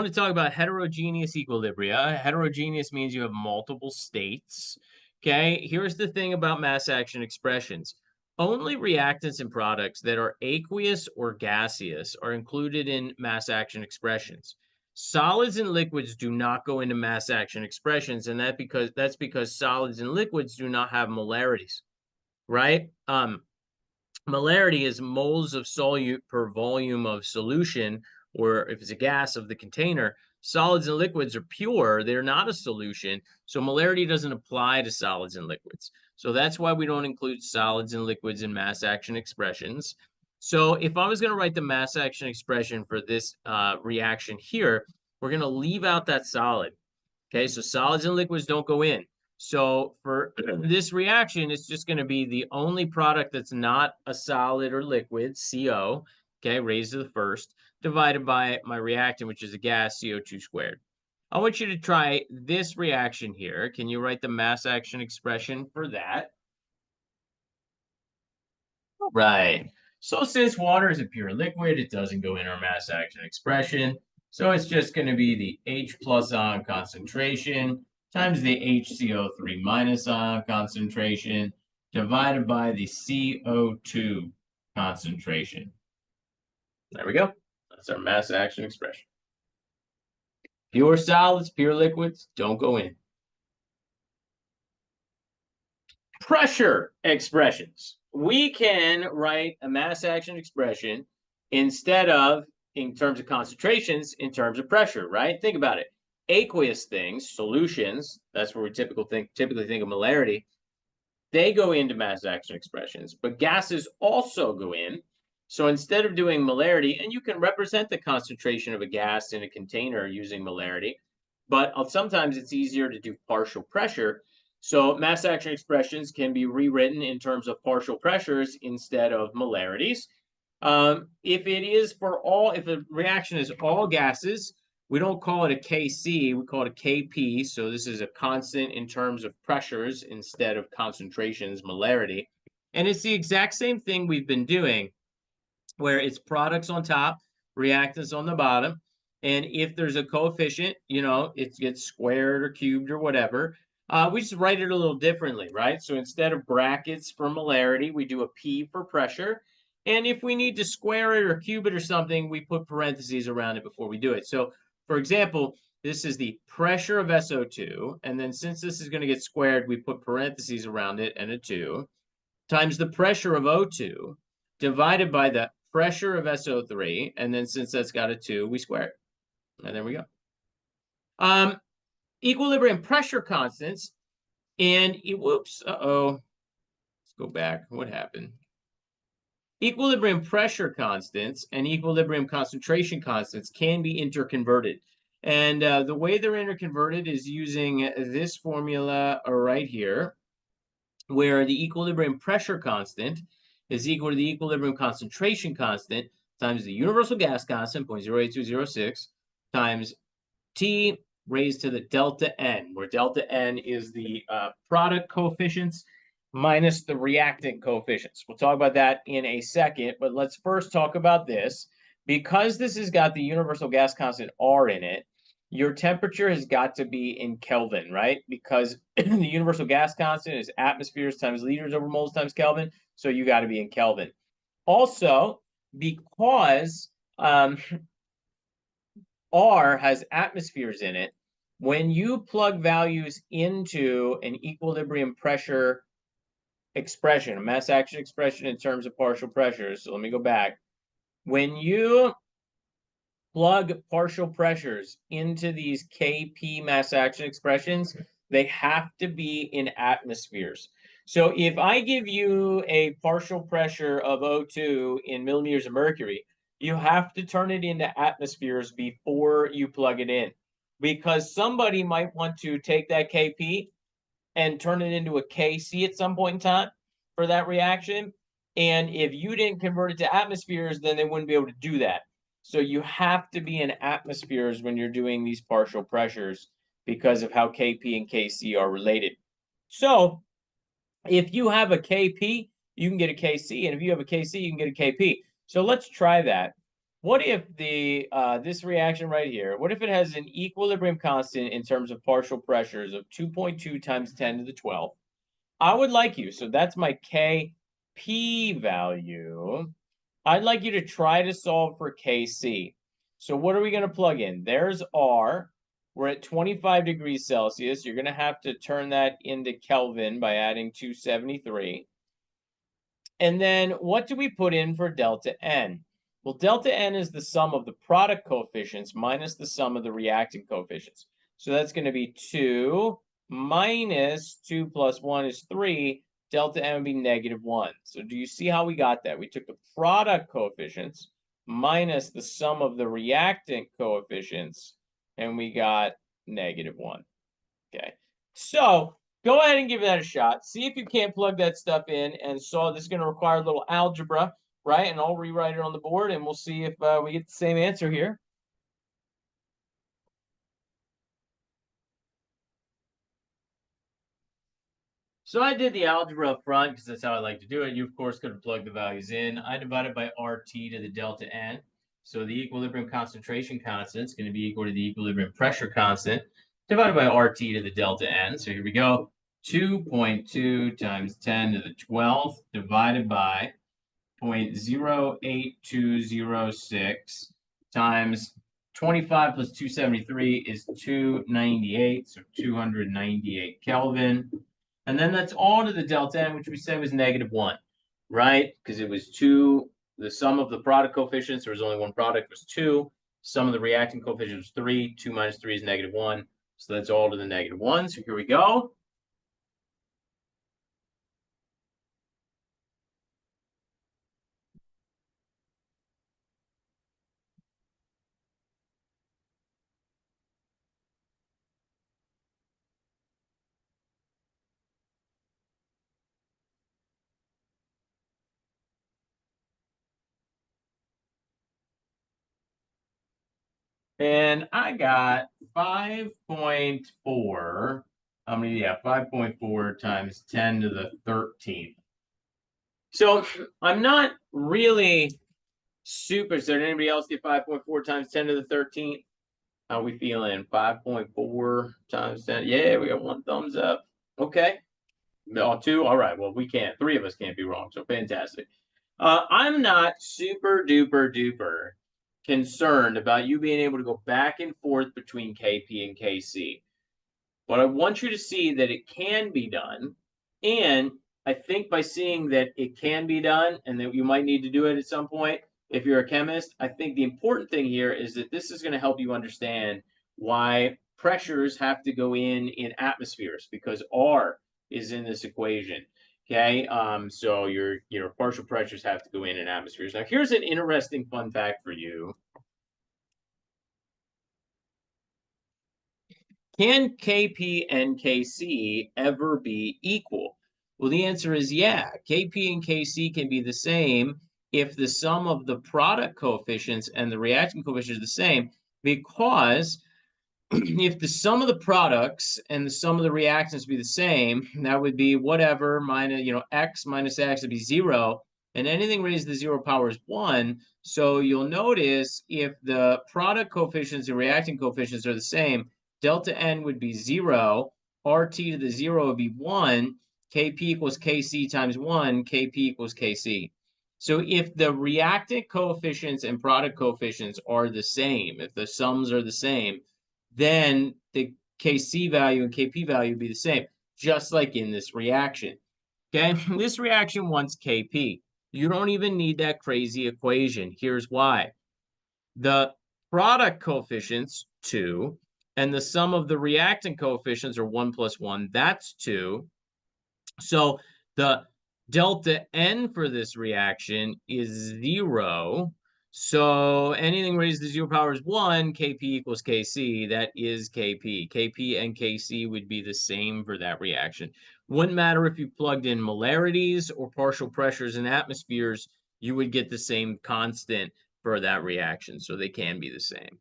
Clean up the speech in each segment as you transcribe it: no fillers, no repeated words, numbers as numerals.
Want to talk about heterogeneous equilibria. Heterogeneous means you have multiple states. Okay, here's the thing about mass action expressions. Only reactants and products that are aqueous or gaseous are included in mass action expressions. Solids and liquids do not go into mass action expressions, and that's because solids and liquids do not have molarities, right? Molarity is moles of solute per volume of solution, or if it's a gas of the container. Solids and liquids are pure, they're not a solution, so molarity doesn't apply to solids and liquids. So that's why we don't include solids and liquids in mass action expressions. So if I was going to write the mass action expression for this reaction here, we're going to leave out that solid. Okay, so solids and liquids don't go in. So for this reaction, it's just going to be the only product that's not a solid or liquid, CO, okay, raised to the first, divided by my reactant, which is a gas, CO2 squared. I want you to try this reaction here. Can you write the mass action expression for that? Right. So since water is a pure liquid, it doesn't go in our mass action expression. So it's just going to be the H plus ion concentration times the HCO3 minus ion concentration divided by the CO2 concentration. There we go. That's our mass action expression. Pure solids, pure liquids, don't go in. Pressure expressions. We can write a mass action expression instead of, in terms of concentrations, in terms of pressure, right? Think about it. Aqueous things, solutions, that's where we typically think of molarity, they go into mass action expressions, but gases also go in. So instead of doing molarity, and you can represent the concentration of a gas in a container using molarity, but sometimes it's easier to do partial pressure. So mass action expressions can be rewritten in terms of partial pressures instead of molarities. If a reaction is all gases, we don't call it a Kc, we call it a Kp. So this is a constant in terms of pressures instead of concentrations, molarity. And it's the exact same thing we've been doing, where it's products on top, reactants on the bottom. And if there's a coefficient, it gets squared or cubed or whatever. We just write it a little differently, right? So instead of brackets for molarity, we do a P for pressure. And if we need to square it or cube it or something, we put parentheses around it before we do it. So for example, this is the pressure of SO2. And then since this is going to get squared, we put parentheses around it and a 2 times the pressure of O2 divided by the pressure of SO3. And then since that's got a 2, we square it. And there we go. Equilibrium pressure constants. And whoops, let's go back. What happened? Equilibrium pressure constants and equilibrium concentration constants can be interconverted. And the way they're interconverted is using this formula right here, where the equilibrium pressure constant is equal to the equilibrium concentration constant times the universal gas constant, 0.08206, times T raised to the delta N, where delta N is the product coefficients minus the reactant coefficients. We'll talk about that in a second, but let's first talk about this. Because this has got the universal gas constant R in it, your temperature has got to be in Kelvin, right? Because the universal gas constant is atmospheres times liters over moles times Kelvin, so you got to be in Kelvin. Also, because R has atmospheres in it, when you plug values into an equilibrium pressure expression, a mass action expression in terms of partial pressures, so let me go back. When you plug partial pressures into these Kp mass action expressions, they have to be in atmospheres. So if I give you a partial pressure of O2 in millimeters of mercury, you have to turn it into atmospheres before you plug it in, because somebody might want to take that Kp and turn it into a Kc at some point in time for that reaction. And if you didn't convert it to atmospheres, then they wouldn't be able to do that. So you have to be in atmospheres when you're doing these partial pressures because of how Kp and Kc are related. So if you have a Kp, you can get a Kc, and if you have a Kc, you can get a Kp. So let's try that. what if the this reaction right here, what if it has an equilibrium constant in terms of partial pressures of 2.2 times 10 to the 12th? I would like you, so that's my Kp value. I'd like you to try to solve for Kc. So what are we going to plug in? There's R. We're at 25 degrees Celsius. You're going to have to turn that into Kelvin by adding 273. And then what do we put in for delta N? Well, delta N is the sum of the product coefficients minus the sum of the reactant coefficients. So that's going to be 2 minus 2 plus 1 is 3. Delta N would be -1. So do you see how we got that? We took the product coefficients minus the sum of the reactant coefficients, and we got -1. Okay. So go ahead and give that a shot. See if you can't plug that stuff in and solve. This is going to require a little algebra, right? And I'll rewrite it on the board, and we'll see if we get the same answer here. So I did the algebra up front because that's how I like to do it. You, of course, could have plugged the values in. I divided by RT to the delta N. So the equilibrium concentration constant is going to be equal to the equilibrium pressure constant divided by RT to the delta N. So here we go. 2.2 times 10 to the 12th divided by 0.08206 times 25 plus 273 is 298, so 298 Kelvin. And then that's all to the delta N, which we said was -1, right? Because it was 2, the sum of the product coefficients, there was only one product, was 2. Sum of the reactant coefficient was 3. 2 minus 3 is -1. So that's all to the -1. So here we go. And I got 5.4. How many? Yeah, 5.4 times 10 to the 13th. So I'm not really super certain. Anybody else get 5.4 times 10 to the 13th? How we feeling? 5.4 times 10. Yeah, we got one thumbs up. Okay. No, two. All right. Well, we can't. Three of us can't be wrong. So fantastic. I'm not super duper duper concerned about you being able to go back and forth between KP and KC. But I want you to see that it can be done. And I think by seeing that it can be done and that you might need to do it at some point, if you're a chemist, I think the important thing here is that this is going to help you understand why pressures have to go in atmospheres because R is in this equation. Okay, so your partial pressures have to go in atmospheres. Now, here's an interesting fun fact for you. Can Kp and Kc ever be equal? Well, the answer is yeah. Kp and Kc can be the same if the sum of the product coefficients and the reaction coefficient is the same, because if the sum of the products and the sum of the reactants be the same, that would be whatever minus, x minus x would be 0, and anything raised to the 0 power is 1. So you'll notice if the product coefficients and reactant coefficients are the same, delta N would be 0, RT to the 0 would be 1, Kp equals Kc times 1, Kp equals Kc. So if the reactant coefficients and product coefficients are the same, if the sums are the same, then the Kc value and Kp value would be the same, just like in this reaction. Okay, this reaction wants Kp. You don't even need that crazy equation. Here's why. The product coefficients, 2, and the sum of the reactant coefficients are 1 plus 1. That's 2. So the delta N for this reaction is 0. So anything raised to 0 power is 1, Kp equals Kc. That is Kp. Kp and Kc would be the same for that reaction. Wouldn't matter if you plugged in molarities or partial pressures in atmospheres, you would get the same constant for that reaction. So they can be the same.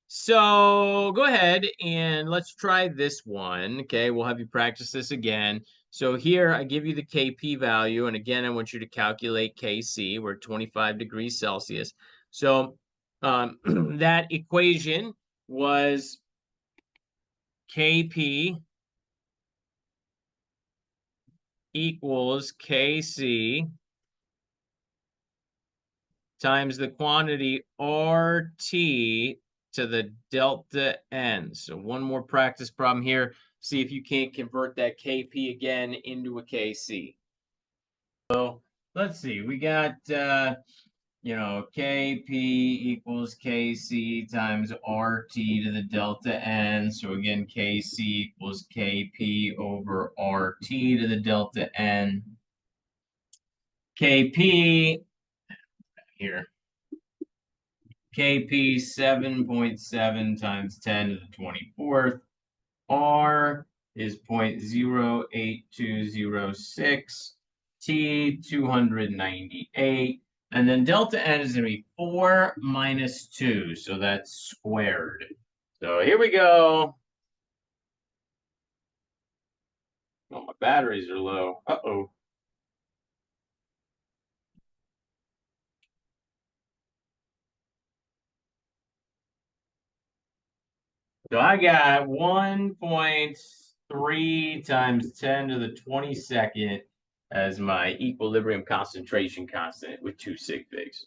So go ahead and let's try this one. Okay, we'll have you practice this again. So here I give you the Kp value, and again, I want you to calculate Kc. We're 25 degrees Celsius. So that equation was Kp equals Kc times the quantity RT to the delta N. So one more practice problem here. See if you can't convert that Kp again into a Kc. So let's see. We got, Kp equals Kc times RT to the delta N. So again, Kc equals Kp over RT to the delta N. Kp here. Kp 7.7 times 10 to the 24th. R is 0.08206. T 298. And then delta N is going to be 4 minus 2. So that's squared. So here we go. Oh, my batteries are low. Uh-oh. So I got 1.3 times 10 to the 22nd as my equilibrium concentration constant with 2 sig figs.